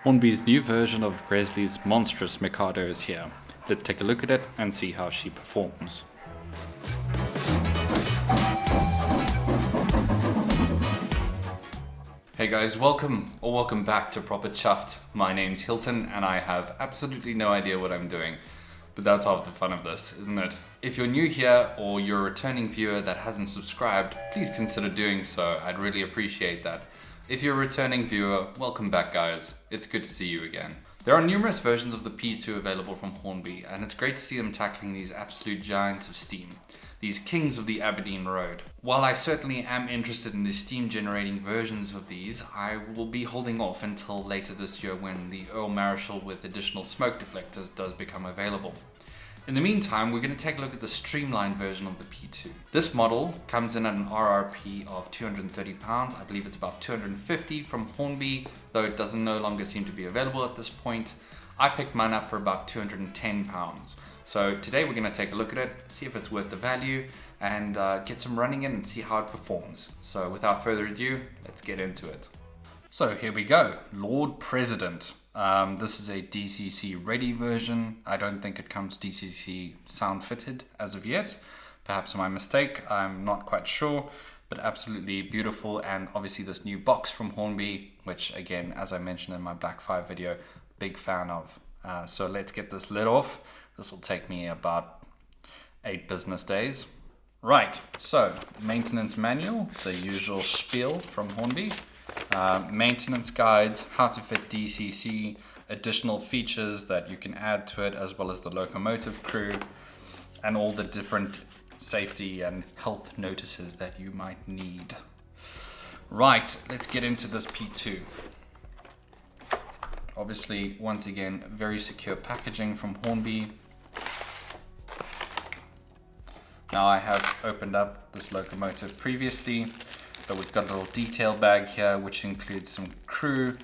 Hornby's new version of Grizzly's Monstrous Mikado is here. Let's take a look at it and see how she performs. Hey guys, welcome back to Proper Chuffed. My name's Hilton and I have absolutely no idea what I'm doing, but that's half the fun of this, isn't it? If you're new here or you're a returning viewer that hasn't subscribed, please consider doing so. I'd really appreciate that. If you're a returning viewer, welcome back guys. It's good to see you again. There are numerous versions of the P2 available from Hornby, and it's great to see them tackling these absolute giants of steam, these kings of the Aberdeen Road. While I certainly am interested in the steam generating versions of these, I will be holding off until later this year when the Earl Marischal with additional smoke deflectors does become available. In the meantime, we're going to take a look at the streamlined version of the P2. This model comes in at an RRP of £230. I believe it's about $250 from Hornby, though it doesn't no longer seem to be available at this point. I picked mine up for about £210. So today we're going to take a look at it, see if it's worth the value, and get some running in and see how it performs. So without further ado, let's get into it. So here we go, Lord President. This is a DCC ready version. I don't think it comes DCC sound fitted as of yet. Perhaps my mistake, I'm not quite sure, but absolutely beautiful. And obviously this new box from Hornby, which again, as I mentioned in my Black 5 video, big fan of. So let's get this lid off. This will take me about 8 business days. Right, so maintenance manual, the usual spiel from Hornby. Maintenance guides, how to fit DCC, additional features that you can add to it, as well as the locomotive crew and all the different safety and health notices that you might need. Right, let's get into this P2. Obviously, once again, very secure packaging from Hornby. Now I have opened up this locomotive previously, but we've got a little detail bag here, which includes some crew,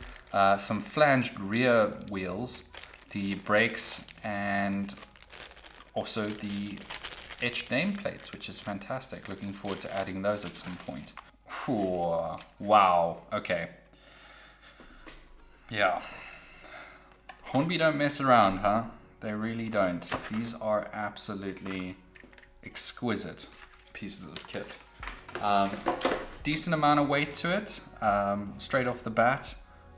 some flanged rear wheels, the brakes, and also the etched nameplates, which is fantastic. Looking forward to adding those at some point. Whew, wow, okay. Yeah. Hornby don't mess around, huh? They really don't. These are absolutely exquisite pieces of kit. Decent amount of weight to it, straight off the bat.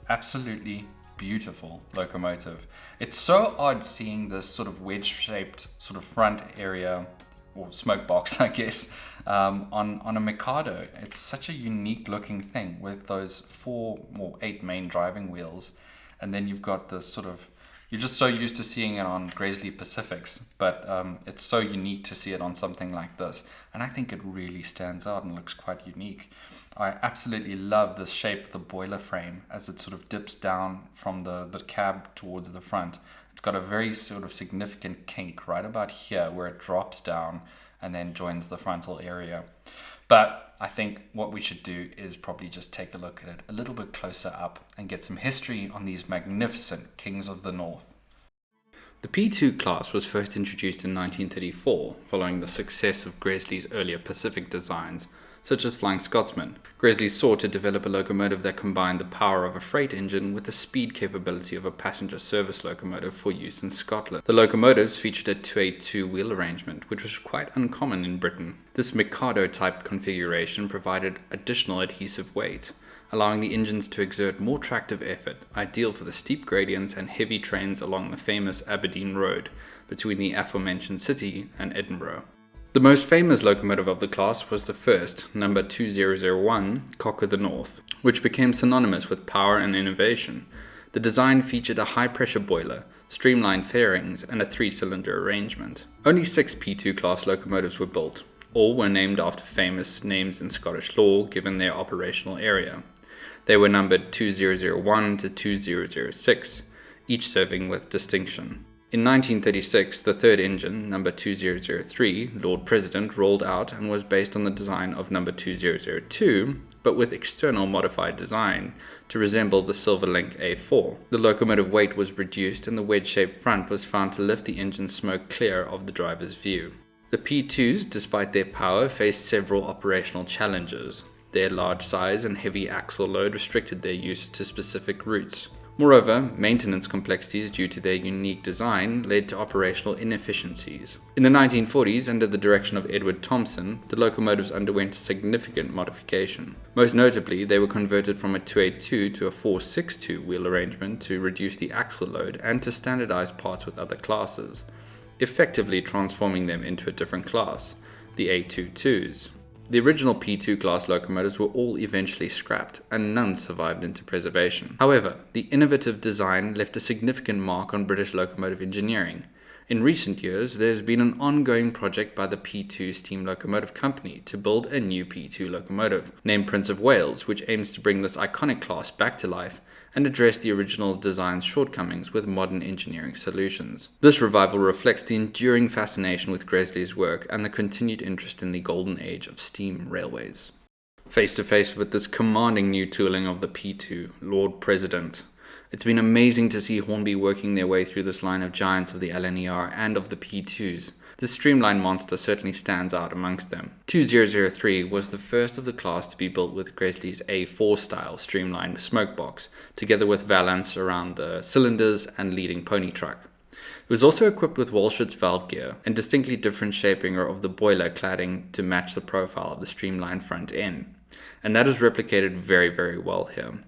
Absolutely beautiful locomotive. It's so odd seeing this sort of wedge-shaped sort of front area, or smoke box, I guess, on a Mikado. It's such a unique looking thing with those 4 or 8 main driving wheels, and then you've got this sort of, you're just so used to seeing it on Grizzly Pacifics, but it's so unique to see it on something like this. And I think it really stands out and looks quite unique. I absolutely love this shape of the boiler frame as it sort of dips down from the cab towards the front. It's got a very sort of significant kink right about here where it drops down and then joins the frontal area. But I think what we should do is probably just take a look at it a little bit closer up and get some history on these magnificent kings of the north. The P2 class was first introduced in 1934 following the success of Grizzly's earlier Pacific designs, such as Flying Scotsman. Grizzly sought to develop a locomotive that combined the power of a freight engine with the speed capability of a passenger service locomotive for use in Scotland. The locomotives featured a 282 wheel arrangement, which was quite uncommon in Britain. This Mikado type configuration provided additional adhesive weight, allowing the engines to exert more tractive effort, ideal for the steep gradients and heavy trains along the famous Aberdeen Road between the aforementioned city and Edinburgh. The most famous locomotive of the class was the first, number 2001, Cock of the North, which became synonymous with power and innovation. The design featured a high-pressure boiler, streamlined fairings, and a 3-cylinder arrangement. Only 6 P2 class locomotives were built. All were named after famous names in Scottish law given their operational area. They were numbered 2001 to 2006, each serving with distinction. In 1936, the third engine, number 2003, Lord President, rolled out and was based on the design of number 2002, but with external modified design to resemble the Silverlink A4. The locomotive weight was reduced and the wedge-shaped front was found to lift the engine smoke clear of the driver's view. The P2s, despite their power, faced several operational challenges. Their large size and heavy axle load restricted their use to specific routes. Moreover, maintenance complexities due to their unique design led to operational inefficiencies. In the 1940s, under the direction of Edward Thompson, the locomotives underwent a significant modification. Most notably, they were converted from a 282 to a 462 wheel arrangement to reduce the axle load and to standardize parts with other classes, effectively transforming them into a different class, the A22s. The original P2 class locomotives were all eventually scrapped, and none survived into preservation. However, the innovative design left a significant mark on British locomotive engineering. In recent years, there has been an ongoing project by the P2 Steam Locomotive Company to build a new P2 locomotive, named Prince of Wales, which aims to bring this iconic class back to life and address the original design's shortcomings with modern engineering solutions. This revival reflects the enduring fascination with Gresley's work and the continued interest in the golden age of steam railways. Face to face with this commanding new tooling of the P2, Lord President. It's been amazing to see Hornby working their way through this line of giants of the LNER and of the P2s. This streamlined monster certainly stands out amongst them. 2003 was the first of the class to be built with Gresley's A4 style streamlined smokebox, together with valance around the cylinders and leading pony truck. It was also equipped with Walschaerts valve gear and distinctly different shaping of the boiler cladding to match the profile of the streamlined front end. And that is replicated very, very well here.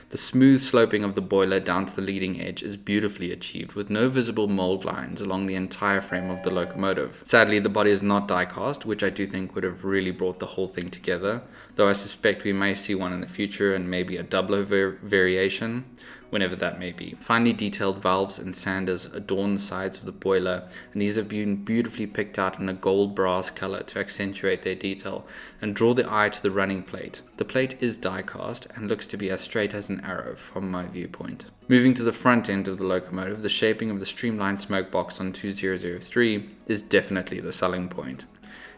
The smooth sloping of the boiler down to the leading edge is beautifully achieved with no visible mold lines along the entire frame of the locomotive. Sadly, the body is not die-cast, which I do think would have really brought the whole thing together, though I suspect we may see one in the future and maybe a double variation, whenever that may be. Finely detailed valves and sanders adorn the sides of the boiler, and these have been beautifully picked out in a gold brass color to accentuate their detail and draw the eye to the running plate. The plate is die-cast and looks to be as straight as an arrow from my viewpoint. Moving to the front end of the locomotive, the shaping of the streamlined smokebox on 2003 is definitely the selling point.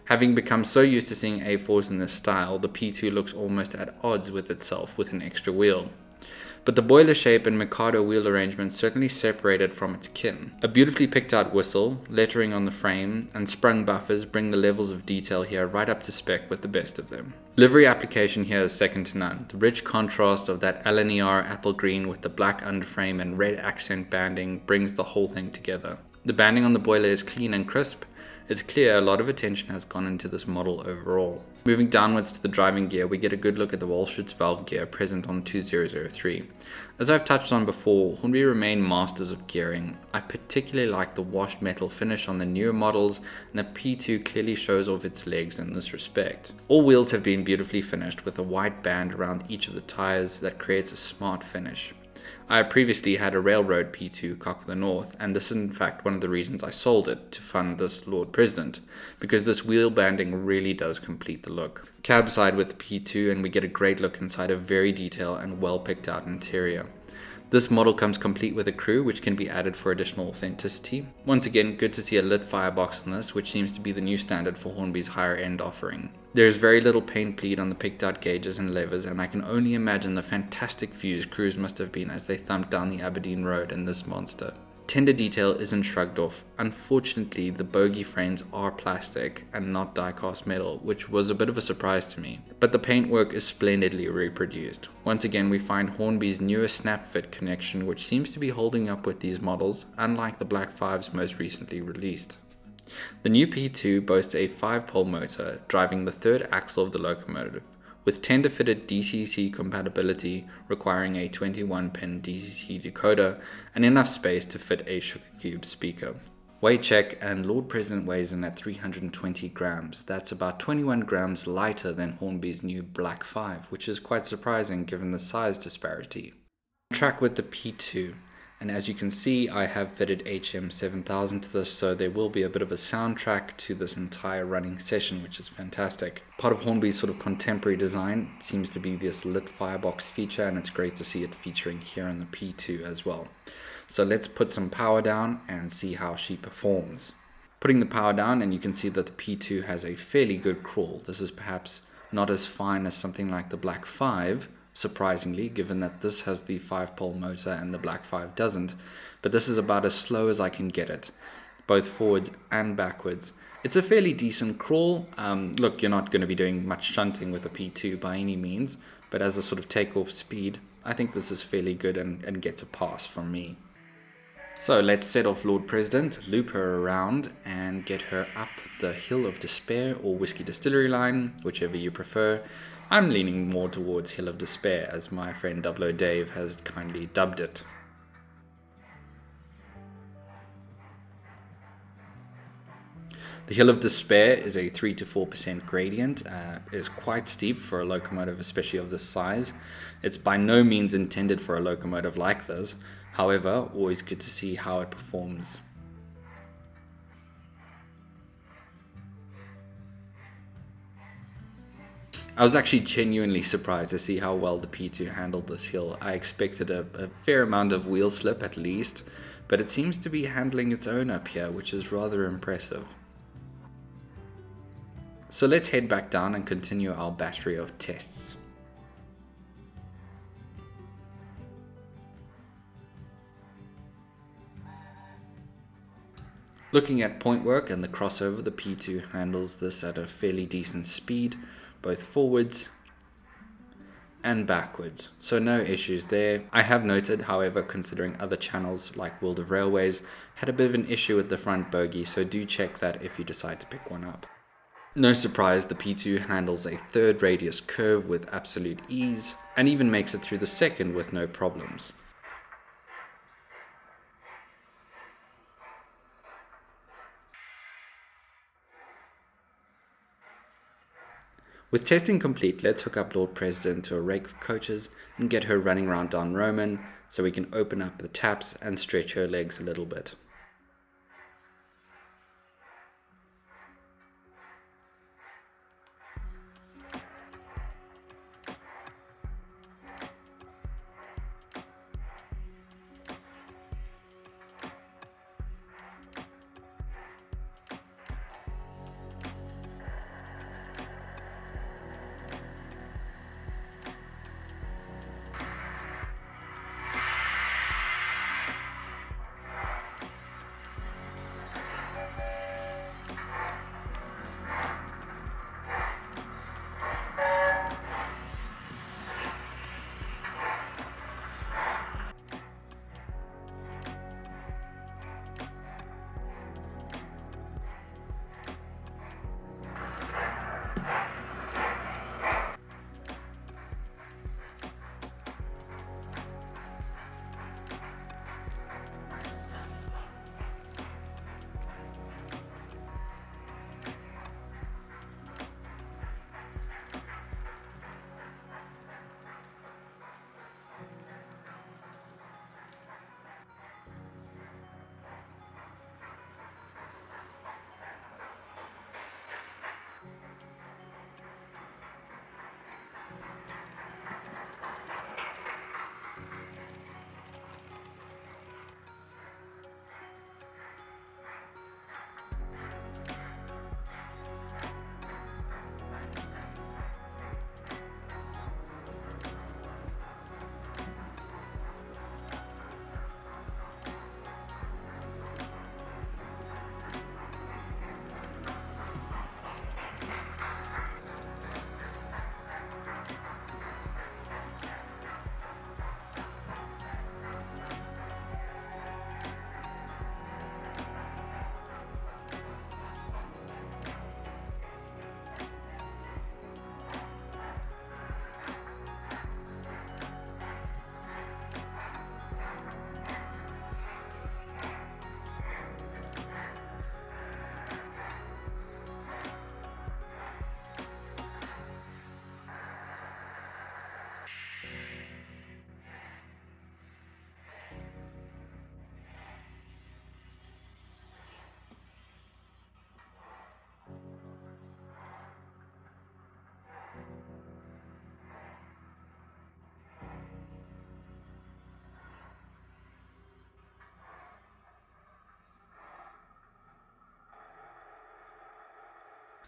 Having become so used to seeing A4s in this style, the P2 looks almost at odds with itself with an extra wheel. But the boiler shape and Mikado wheel arrangement certainly separate it from its kin. A beautifully picked out whistle, lettering on the frame, and sprung buffers bring the levels of detail here right up to spec with the best of them. Livery application here is second to none. The rich contrast of that LNER apple green with the black underframe and red accent banding brings the whole thing together. The banding on the boiler is clean and crisp. It's clear a lot of attention has gone into this model overall. Moving downwards to the driving gear, we get a good look at the Walschaerts valve gear present on 2003. As I've touched on before, Hornby remain masters of gearing. I particularly like the washed metal finish on the newer models, and the P2 clearly shows off its legs in this respect. All wheels have been beautifully finished with a white band around each of the tires that creates a smart finish. I previously had a railroad P2 Cock of the North, and this is in fact one of the reasons I sold it to fund this Lord President, because this wheel banding really does complete the look. Cab side with the P2, and we get a great look inside a very detailed and well picked out interior. This model comes complete with a crew, which can be added for additional authenticity. Once again, good to see a lit firebox on this, which seems to be the new standard for Hornby's higher end offering. There is very little paint bleed on the picked out gauges and levers, and I can only imagine the fantastic views crews must have been as they thumped down the Aberdeen Road in this monster. Tender detail isn't shrugged off. Unfortunately, the bogie frames are plastic and not die-cast metal, which was a bit of a surprise to me. But the paintwork is splendidly reproduced. Once again, we find Hornby's newer snap fit connection, which seems to be holding up with these models, unlike the Black 5's most recently released. The new P2 boasts a 5-pole motor driving the third axle of the locomotive, with tender-fitted DCC compatibility requiring a 21-pin DCC decoder and enough space to fit a Sugar Cube speaker. Weight check, and Lord President weighs in at 320 grams. That's about 21 grams lighter than Hornby's new Black 5, which is quite surprising given the size disparity. Track with the P2. And as you can see, I have fitted HM7000 to this, so there will be a bit of a soundtrack to this entire running session, which is fantastic. Part of Hornby's sort of contemporary design seems to be this lit firebox feature, and it's great to see it featuring here in the P2 as well. So let's put some power down and see how she performs. Putting the power down, and you can see that the P2 has a fairly good crawl. This is perhaps not as fine as something like the Black 5, surprisingly, given that this has the 5-pole motor and the Black 5 doesn't, but this is about as slow as I can get it, both forwards and backwards. It's a fairly decent crawl. Look, you're not going to be doing much shunting with a P2 by any means, but as a sort of takeoff speed, I think this is fairly good and gets a pass from me. So let's set off Lord President, loop her around, and get her up the Hill of Despair or Whiskey Distillery line, whichever you prefer. I'm leaning more towards Hill of Despair, as my friend 00 Dave has kindly dubbed it. The Hill of Despair is a 3 to 4% gradient. It is quite steep for a locomotive, especially of this size. It's by no means intended for a locomotive like this. However, always good to see how it performs. I was actually genuinely surprised to see how well the P2 handled this hill. I expected a fair amount of wheel slip at least, but it seems to be handling its own up here, which is rather impressive. So let's head back down and continue our battery of tests. Looking at point work and the crossover, the P2 handles this at a fairly decent speed, both forwards and backwards, so no issues there. I have noted, however, considering other channels like World of Railways had a bit of an issue with the front bogie, so do check that if you decide to pick one up. No surprise, the P2 handles a third radius curve with absolute ease, and even makes it through the second with no problems. With testing complete, let's hook up Lord President to a rake of coaches and get her running around Don Roman so we can open up the taps and stretch her legs a little bit.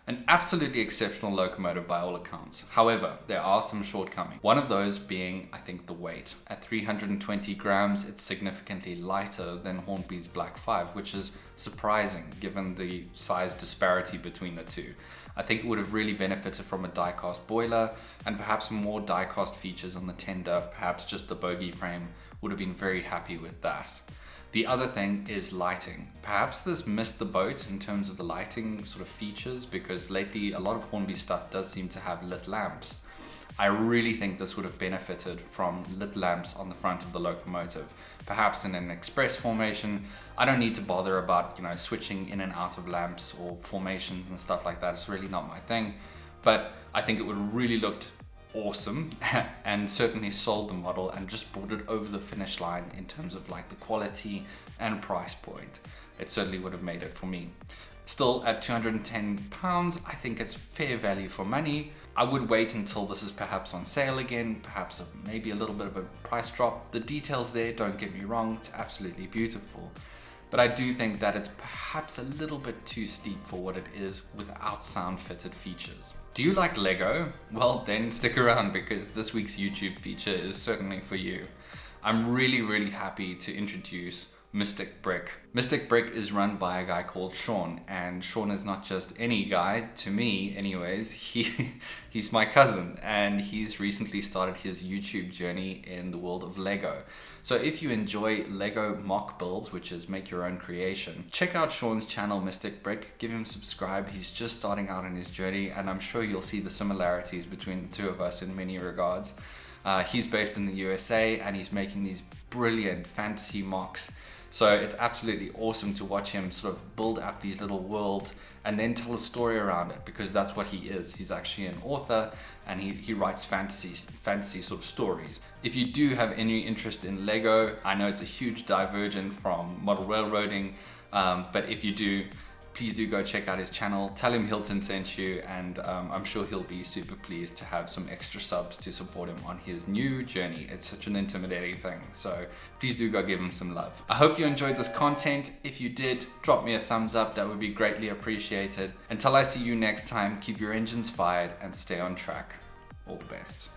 An absolutely exceptional locomotive by all accounts. However, there are some shortcomings. One of those being, I think, the weight. At 320 grams, it's significantly lighter than Hornby's Black 5, which is surprising given the size disparity between the two. I think it would have really benefited from a diecast boiler and perhaps more diecast features on the tender. Perhaps just the bogie frame would have been very happy with that. The other thing is lighting. Perhaps this missed the boat in terms of the lighting sort of features, because lately a lot of Hornby stuff does seem to have lit lamps. I really think this would have benefited from lit lamps on the front of the locomotive, perhaps in an express formation. I don't need to bother about, switching in and out of lamps or formations and stuff like that. It's really not my thing, but I think it would have really looked awesome and certainly sold the model and just brought it over the finish line in terms of like the quality and price point. It certainly would have made it for me. Still, at £210, I think it's fair value for money. I would wait until this is perhaps on sale again, perhaps maybe a little bit of a price drop. The details there, don't get me wrong, it's absolutely beautiful. But I do think that it's perhaps a little bit too steep for what it is without sound fitted features. Do you like Lego? Well, then stick around, because this week's YouTube feature is certainly for you. I'm really happy to introduce Mystic Brick. Mystic Brick is run by a guy called Sean, and Sean is not just any guy, to me anyways. He's my cousin, and he's recently started his YouTube journey in the world of Lego. So if you enjoy Lego mock builds, which is make your own creation, check out Sean's channel Mystic Brick, give him a subscribe. He's just starting out in his journey, and I'm sure you'll see the similarities between the two of us in many regards. He's based in the USA, and he's making these brilliant fantasy mocks. So it's absolutely awesome to watch him sort of build up these little worlds and then tell a story around it, because that's what he is. He's actually an author, and he writes fantasy sort of stories. If you do have any interest in Lego, I know it's a huge divergent from model railroading, but if you do, please do go check out his channel. Tell him Hilton sent you, and I'm sure he'll be super pleased to have some extra subs to support him on his new journey. It's such an intimidating thing, so please do go give him some love. I hope you enjoyed this content. If you did, drop me a thumbs up. That would be greatly appreciated. Until I see you next time, keep your engines fired and stay on track. All the best.